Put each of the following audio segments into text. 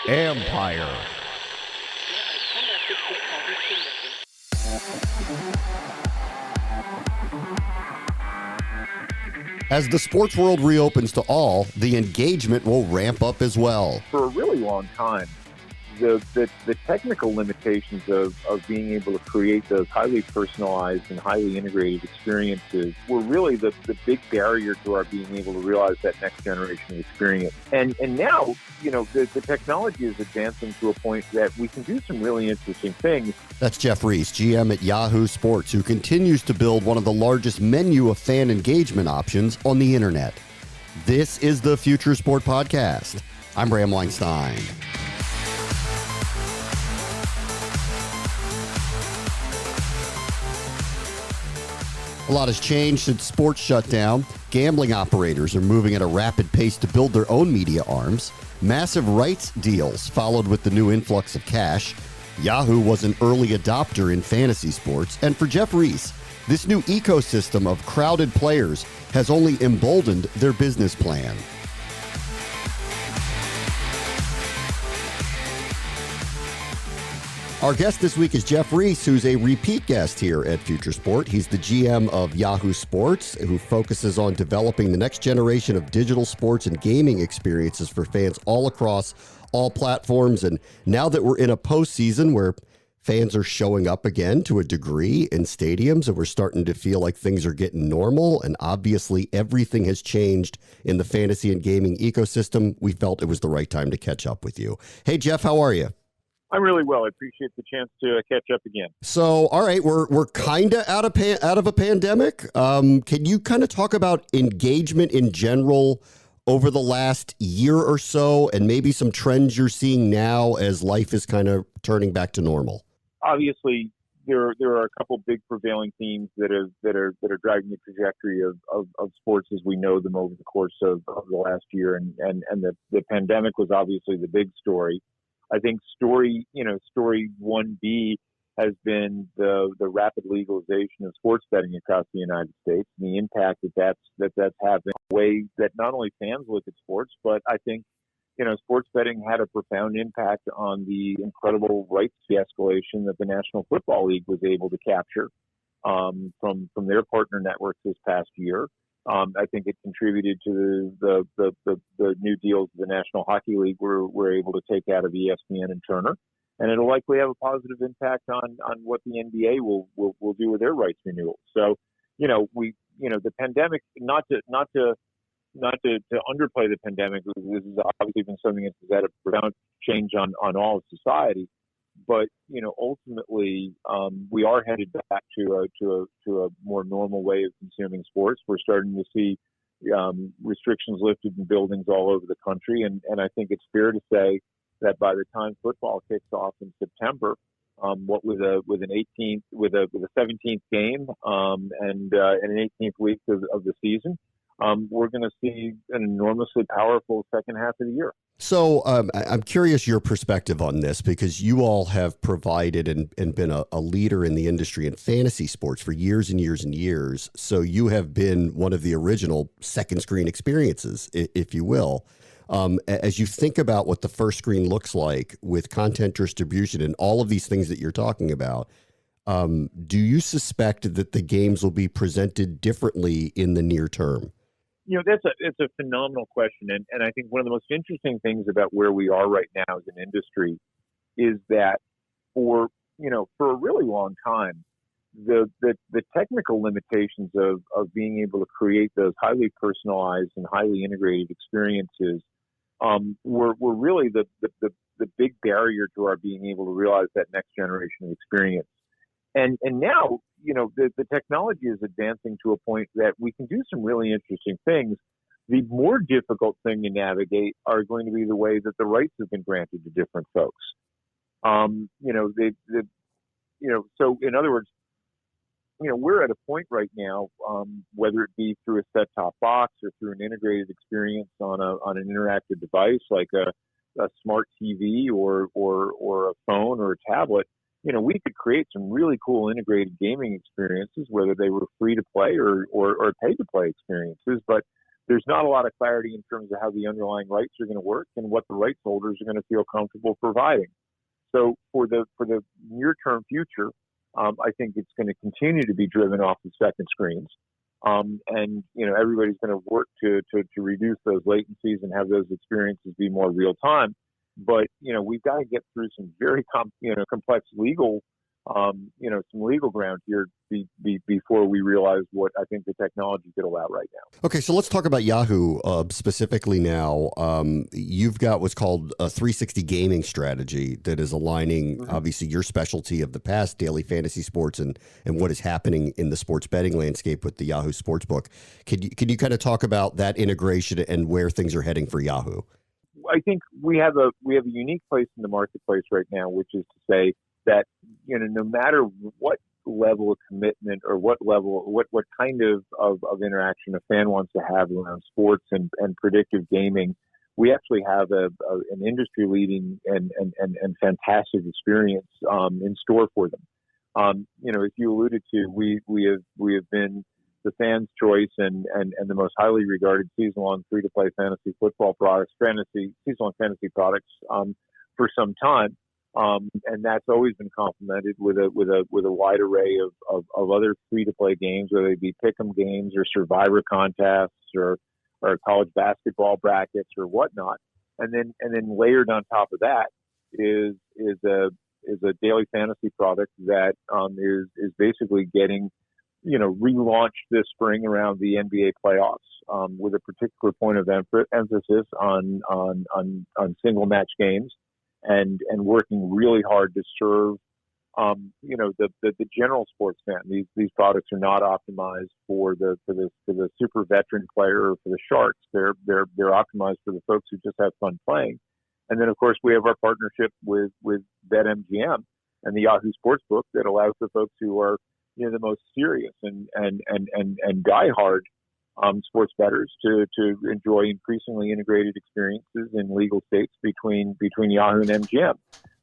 Empire. As the sports world reopens to all, the engagement will ramp up as well. For a really long time, the technical limitations of being able to create those highly personalized and highly integrated experiences were really the big barrier to our being able to realize that next generation experience. And now, the technology is advancing to a point that we can do some really interesting things. That's Geoff Reiss, GM at Yahoo Sports, who continues to build one of the largest menu of fan engagement options on the internet. This is the Future Sport Podcast. I'm Bram Weinstein. A lot has changed since sports shut down. Gambling operators are moving at a rapid pace to build their own media arms. Massive rights deals followed with the new influx of cash. Yahoo was an early adopter in fantasy sports. And for Geoff Reiss, this new ecosystem of crowded players has only emboldened their business plan. Our guest this week is Geoff Reiss, who's a repeat guest here at Future Sport. He's the GM of Yahoo Sports, who focuses on developing the next generation of digital sports and gaming experiences for fans all across all platforms. And now that we're in a postseason where fans are showing up again to a degree in stadiums and we're starting to feel like things are getting normal, and obviously everything has changed in the fantasy and gaming ecosystem, we felt it was the right time to catch up with you. Hey, Geoff, how are you? I'm really well. I appreciate the chance to catch up again. So, all right, we're kind of out of a pandemic. Can you kind of talk about engagement in general over the last year or so, and maybe some trends you're seeing now as life is kind of turning back to normal? Obviously, there are a couple big prevailing themes that are driving the trajectory of sports as we know them over the course of the last year, and the pandemic was obviously the big story. I think story 1B has been the rapid legalization of sports betting across the United States, and the impact that's having a way that not only fans look at sports, but I think, sports betting had a profound impact on the incredible rights de-escalation that the National Football League was able to capture from their partner networks this past year. I think it contributed to the new deals the National Hockey League were able to take out of ESPN and Turner, and it'll likely have a positive impact on what the NBA will do with their rights renewal. So, the pandemic, not to underplay the pandemic, this has obviously been something that's had a profound change on all of society. But ultimately, we are headed back to a more normal way of consuming sports. We're starting to see restrictions lifted in buildings all over the country, and I think it's fair to say that by the time football kicks off in September, what with a 17th game and an 18th week of the season, we're going to see an enormously powerful second half of the year. So I'm curious your perspective on this, because you all have provided and been a leader in the industry in fantasy sports for years and years and years. So you have been one of the original second screen experiences, if you will. As you think about what the first screen looks like with content distribution and all of these things that you're talking about, do you suspect that the games will be presented differently in the near term? It's a phenomenal question. And I think one of the most interesting things about where we are right now as an industry is that for a really long time, the technical limitations of being able to create those highly personalized and highly integrated experiences were really the big barrier to our being able to realize that next generation of experience. And now, the technology is advancing to a point that we can do some really interesting things. The more difficult thing to navigate are going to be the way that the rights have been granted to different folks. So in other words, we're at a point right now, whether it be through a set-top box or through an integrated experience on an interactive device like a smart TV or a phone or a tablet. We could create some really cool integrated gaming experiences, whether they were free to play or pay to play experiences. But there's not a lot of clarity in terms of how the underlying rights are going to work and what the rights holders are going to feel comfortable providing. So for the near term future, I think it's going to continue to be driven off the second screens. And everybody's going to work to reduce those latencies and have those experiences be more real time. But we've got to get through some very complex legal some legal ground here before we realize what I think the technology could allow right now. Okay, so let's talk about Yahoo specifically now. You've got what's called a 360 gaming strategy that is aligning, obviously, your specialty of the past, daily fantasy sports, and what is happening in the sports betting landscape with the Yahoo Sportsbook. Can you kind of talk about that integration and where things are heading for Yahoo? I think we have a unique place in the marketplace right now, which is to say that no matter what level of commitment or what kind of interaction a fan wants to have around sports and predictive gaming, we actually have an industry leading and fantastic experience in store for them. As you alluded to, we have been the fans' choice and the most highly regarded season-long free-to-play fantasy football products, season-long fantasy products for some time. And that's always been complemented with a wide array of other free-to-play games, whether they be pick'em games or survivor contests or college basketball brackets or whatnot. And then layered on top of that is a daily fantasy product that is basically getting relaunched this spring around the NBA playoffs with a particular point of emphasis on single match games. And working really hard to serve, the general sports fan. These products are not optimized for the super veteran player or for the sharks. They're optimized for the folks who just have fun playing. And then of course we have our partnership with BetMGM and the Yahoo Sportsbook that allows the folks who are the most serious and diehard sports bettors to enjoy increasingly integrated experiences in legal states between Yahoo and MGM.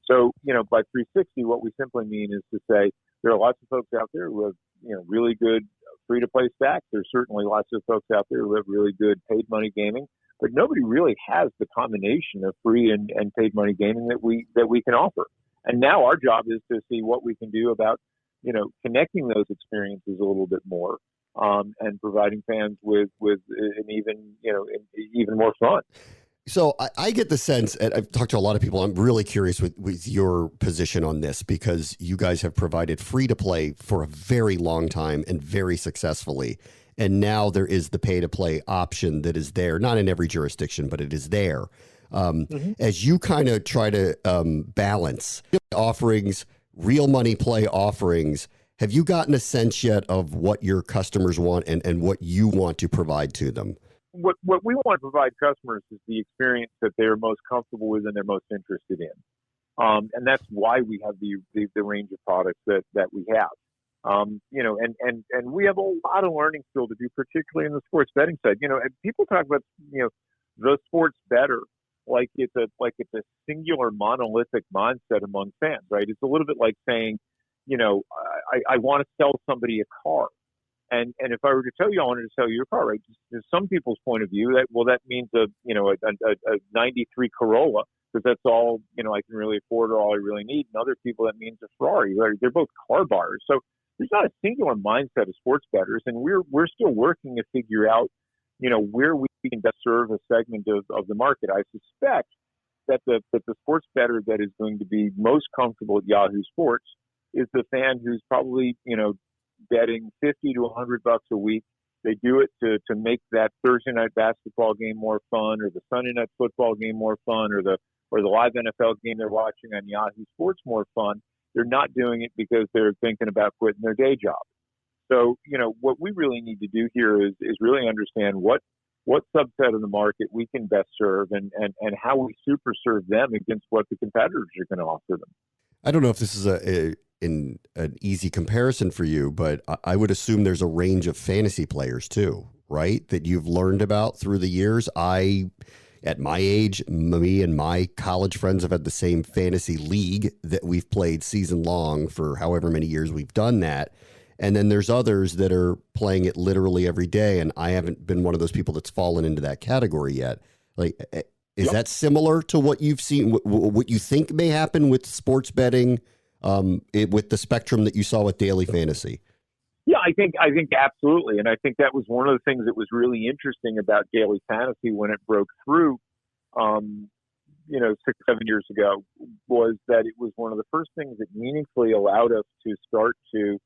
So, by 360, what we simply mean is to say there are lots of folks out there who have, really good free-to-play stacks. There's certainly lots of folks out there who have really good paid money gaming, but nobody really has the combination of free and paid money gaming that we can offer. And now our job is to see what we can do about, connecting those experiences a little bit more. And providing fans with an even more fun. So I get the sense, and I've talked to a lot of people, I'm really curious with your position on this, because you guys have provided free to play for a very long time and very successfully. And now there is the pay to play option that is there, not in every jurisdiction, but it is there. As you kind of try to balance offerings, real money play offerings, have you gotten a sense yet of what your customers want and what you want to provide to them? What we want to provide customers is the experience that they're most comfortable with and they're most interested in. And that's why we have the range of products that we have. And we have a lot of learning still to do, particularly in the sports betting side. And people talk about, the sports bettor like it's a singular monolithic mindset among fans, right? It's a little bit like saying, I want to sell somebody a car. And if I were to tell you I wanted to sell you a car, right? There's some people's point of view that means a 93 Corolla, because that's all, I can really afford or all I really need. And other people, that means a Ferrari, right? They're both car buyers. So there's not a singular mindset of sports bettors. And we're still working to figure out, where we can best serve a segment of the market. I suspect that the sports bettor that is going to be most comfortable at Yahoo Sports is the fan who's probably, betting $50 to $100 a week. They do it to make that Thursday night basketball game more fun, or the Sunday night football game more fun, or the live NFL game they're watching on Yahoo Sports more fun. They're not doing it because they're thinking about quitting their day job. So, what we really need to do here is really understand what subset of the market we can best serve and how we super serve them against what the competitors are going to offer them. I don't know if this is an easy comparison for you, but I would assume there's a range of fantasy players too, right? That you've learned about through the years. At my age, me and my college friends have had the same fantasy league that we've played season long for however many years we've done that. And then there's others that are playing it literally every day. And I haven't been one of those people that's fallen into that category yet. Like, is that similar to what you've seen, what you think may happen with sports betting, with the spectrum that you saw with daily fantasy? Yeah, I think absolutely. And I think that was one of the things that was really interesting about daily fantasy when it broke through, 6-7 years ago, was that it was one of the first things that meaningfully allowed us to start to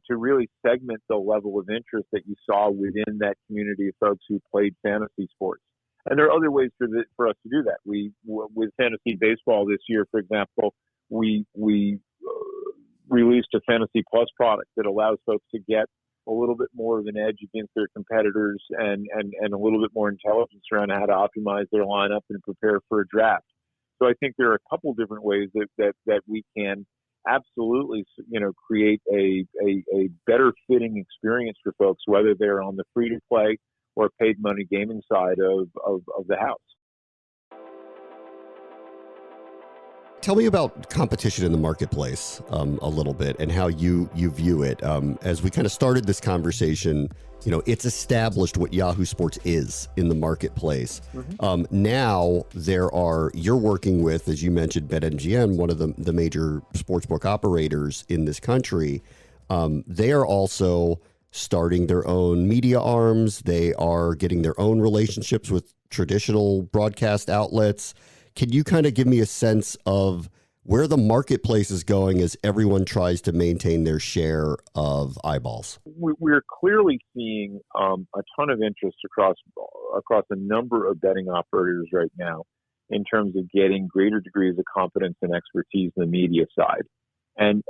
really segment the level of interest that you saw within that community of folks who played fantasy sports. And there are other ways for us to do that. With fantasy baseball this year, for example, we released a Fantasy Plus product that allows folks to get a little bit more of an edge against their competitors and a little bit more intelligence around how to optimize their lineup and prepare for a draft. So I think there are a couple different ways that we can absolutely, create a better fitting experience for folks, whether they're on the free to play or paid money gaming side of the house. Tell me about competition in the marketplace a little bit and how you view it. As we kind of started this conversation, it's established what Yahoo Sports is in the marketplace. Mm-hmm. Now you're working with, as you mentioned, BetMGM, one of the major sportsbook operators in this country. They are also starting their own media arms. They are getting their own relationships with traditional broadcast outlets. Can you kind of give me a sense of where the marketplace is going as everyone tries to maintain their share of eyeballs? We're clearly seeing a ton of interest across a number of betting operators right now in terms of getting greater degrees of competence and expertise in the media side, and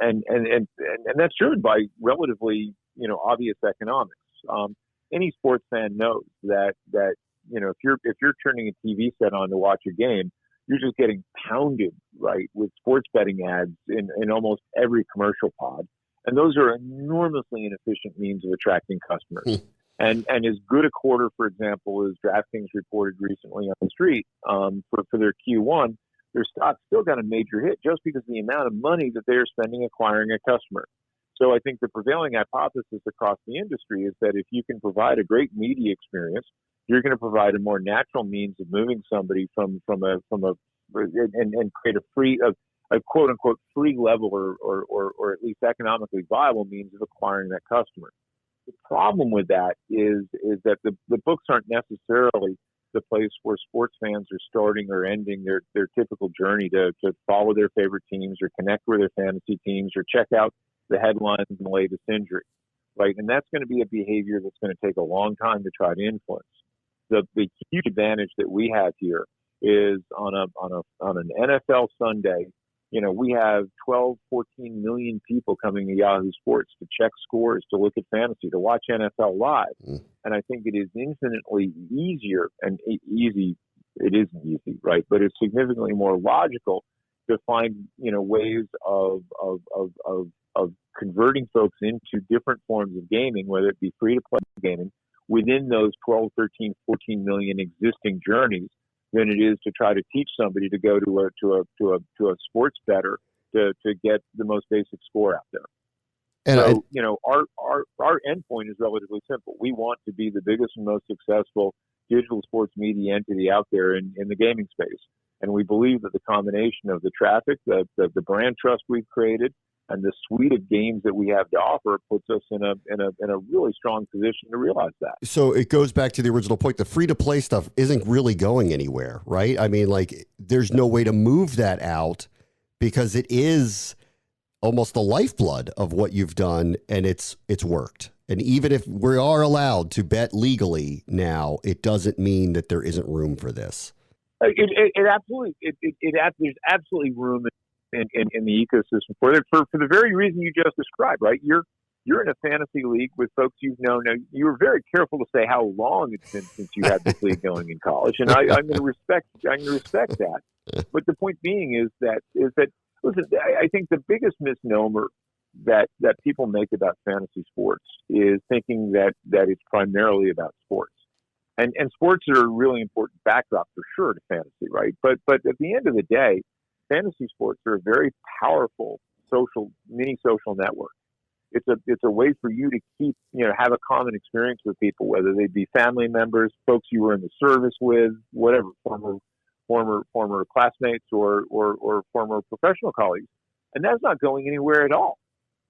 that's driven by relatively obvious economics. Any sports fan knows that if you're turning a TV set on to watch a game, you're just getting pounded, right, with sports betting ads in almost every commercial pod. And those are enormously inefficient means of attracting customers. And as good a quarter, for example, as DraftKings reported recently on the street for their Q1, their stock still got a major hit just because of the amount of money that they're spending acquiring a customer. So I think the prevailing hypothesis across the industry is that if you can provide a great media experience, you're going to provide a more natural means of moving somebody from and create a quote unquote free level or at least economically viable means of acquiring that customer. The problem with that is that the books aren't necessarily the place where sports fans are starting or ending their typical journey to follow their favorite teams or connect with their fantasy teams or check out the headlines and the latest injury, right? And that's going to be a behavior that's going to take a long time to try to influence. The huge advantage that we have here is on an NFL Sunday, we have 12, 14 million people coming to Yahoo Sports to check scores, to look at fantasy, to watch NFL live. And I think it is infinitely easier and easy. It isn't easy, right? But it's significantly more logical to find, ways of converting folks into different forms of gaming, whether it be free to play gaming, within those 12, 13, 14 million existing journeys than it is to try to teach somebody to go to a sports bettor to get the most basic score out there. And so, our endpoint is relatively simple. We want to be the biggest and most successful digital sports media entity out there in the gaming space. And we believe that the combination of the traffic, the brand trust we've created, and the suite of games that we have to offer puts us in a really strong position to realize that. So it goes back to the original point. The free-to-play stuff isn't really going anywhere, right? I mean, there's no way to move that out because it is almost the lifeblood of what you've done, and it's worked. And even if we are allowed to bet legally now, it doesn't mean that there isn't room for this. There's absolutely room in the ecosystem for the very reason you just described, right? You're in a fantasy league with folks you've known. Now, you were very careful to say how long it's been since you had this league going in college, and I'm going to respect that. But the point being is that listen, I think the biggest misnomer that people make about fantasy sports is thinking that it's primarily about sports. And sports are a really important backdrop for sure to fantasy, right? But at the end of the day, fantasy sports are a very powerful mini social network. it's a way for you to keep, have a common experience with people, whether they be family members, folks you were in the service with, whatever, former classmates or former professional colleagues. And that's not going anywhere at all.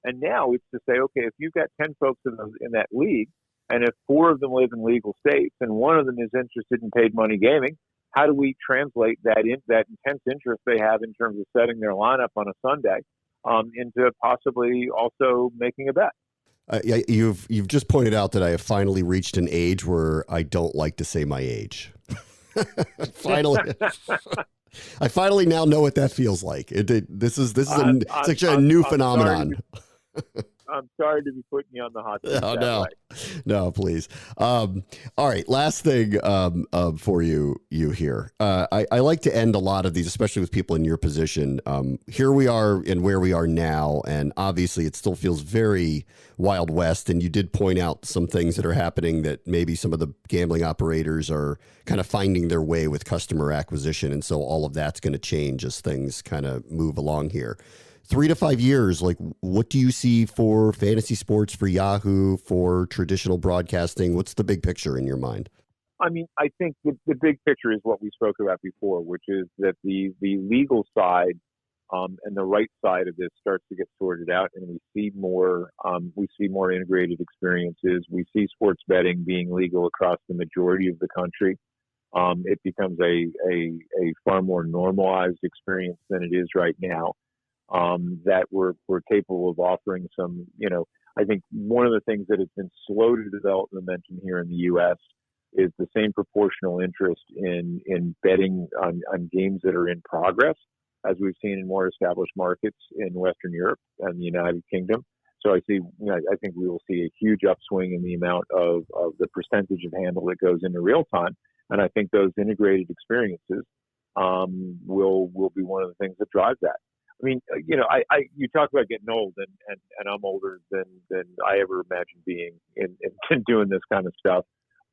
And now it's to say, okay, if you've got 10 folks in that league, and if 4 of them live in legal states and 1 of them is interested in paid money gaming, how do we translate that intense interest they have in terms of setting their lineup on a Sunday into possibly also making a bet? You've just pointed out that I have finally reached an age where I don't like to say my age. Finally, I finally now know what that feels like. This is actually a new phenomenon. I'm sorry to be putting you on the hot seat. No, please. All right, last thing for you here. I like to end a lot of these, especially with people in your position. Here we are and where we are now, and obviously it still feels very Wild West. And you did point out some things that are happening that maybe some of the gambling operators are kind of finding their way with customer acquisition, and so all of that's going to change as things kind of move along here. 3 to 5 years, like, what do you see for fantasy sports, for Yahoo, for traditional broadcasting? What's the big picture in your mind? I mean, I think the big picture is what we spoke about before, which is that the legal side and the right side of this starts to get sorted out, and we see more integrated experiences. We see sports betting being legal across the majority of the country. It becomes a far more normalized experience than it is right now. That we're capable of offering some, I think one of the things that has been slow to develop momentum here in the U.S. is the same proportional interest in betting on games that are in progress, as we've seen in more established markets in Western Europe and the United Kingdom. So I think we will see a huge upswing in the amount of the percentage of handle that goes into real time. And I think those integrated experiences will be one of the things that drives that. I mean, you talk about getting old, and I'm older than I ever imagined being in doing this kind of stuff.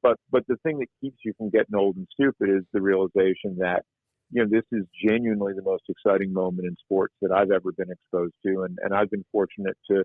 But the thing that keeps you from getting old and stupid is the realization that, this is genuinely the most exciting moment in sports that I've ever been exposed to. And I've been fortunate to,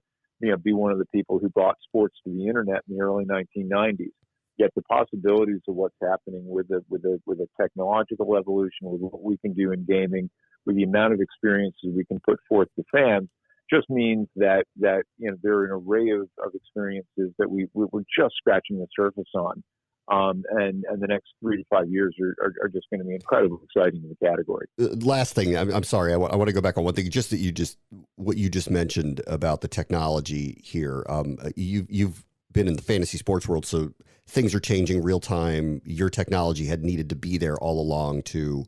be one of the people who brought sports to the internet in the early 1990s. Yet the possibilities of what's happening with a technological evolution, with what we can do in gaming, with the amount of experiences we can put forth to fans, just means that there are an array of experiences that we're just scratching the surface on. And the next 3 to 5 years are just going to be incredibly exciting in the category. Last thing, I'm sorry, I want to go back on one thing, just that what you just mentioned about the technology here. You've been in the fantasy sports world, so things are changing real time. Your technology had needed to be there all along to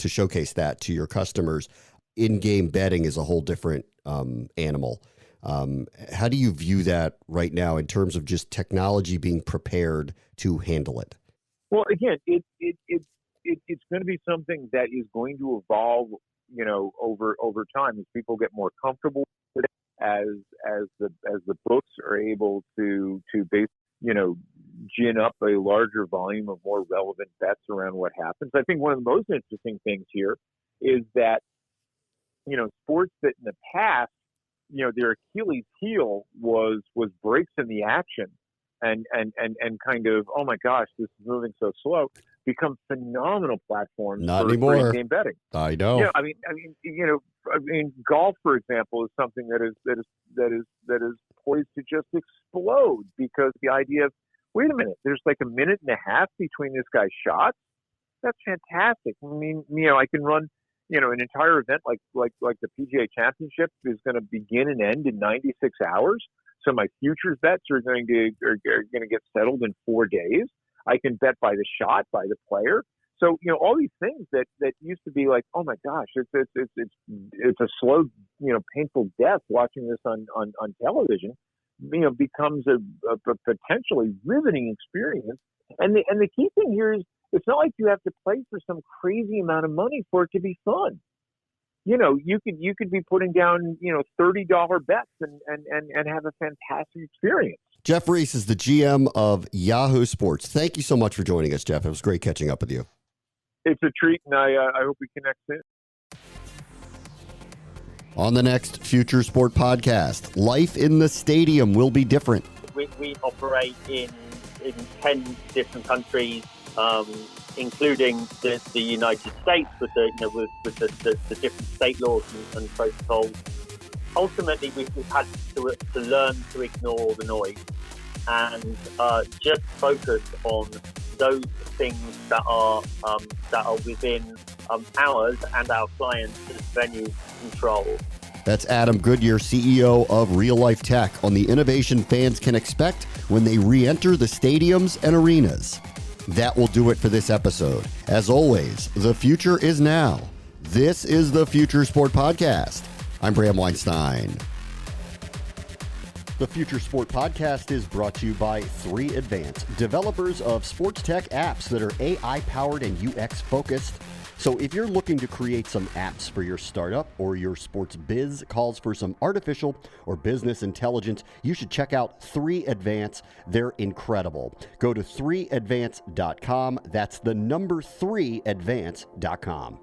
showcase that to your customers. In-game betting is a whole different animal. How do you view that right now in terms of just technology being prepared to handle it? Well, again, it's going to be something that is going to evolve, over time as people get more comfortable with it, as the books are able to gin up a larger volume of more relevant bets around what happens. I think one of the most interesting things here is that, sports that in the past, their Achilles heel was breaks in the action and kind of, oh my gosh, this is moving so slow, become phenomenal platforms for in-game betting. I know. I mean, golf, for example, is something that is poised to just explode, because the idea of, wait a minute, there's like a minute and a half between this guy's shots. That's fantastic. I mean, I can run, an entire event like the PGA Championship is going to begin and end in 96 hours. So my futures bets are going to get settled in 4 days. I can bet by the shot, by the player. So, all these things that used to be like, oh my gosh, it's a slow, painful death watching this on television, becomes a potentially riveting experience. And the key thing here is, it's not like you have to play for some crazy amount of money for it to be fun. You could be putting down, $30 bets and have a fantastic experience. Geoff Reiss is the GM of Yahoo Sports. Thank you so much for joining us, Geoff. It was great catching up with you. It's a treat, and I hope we connect soon. On the next Future Sport podcast, life in the stadium will be different. We operate in 10 different countries, including the United States, with the different state laws and protocols. Ultimately, we've had to learn to ignore the noise and just focus on those things that are within ours and our clients' venue control. That's Adam Goodyear, CEO of Real Life Tech, on the innovation fans can expect when they re-enter the stadiums and arenas. That will do it for this episode. As always, the future is now. This is the Future Sport Podcast. I'm Bram Weinstein. The Future Sport Podcast is brought to you by 3 Advance, developers of sports tech apps that are AI-powered and UX-focused. So if you're looking to create some apps for your startup or your sports biz calls for some artificial or business intelligence, you should check out 3 Advance. They're incredible. Go to 3advance.com. That's the number 3advance.com.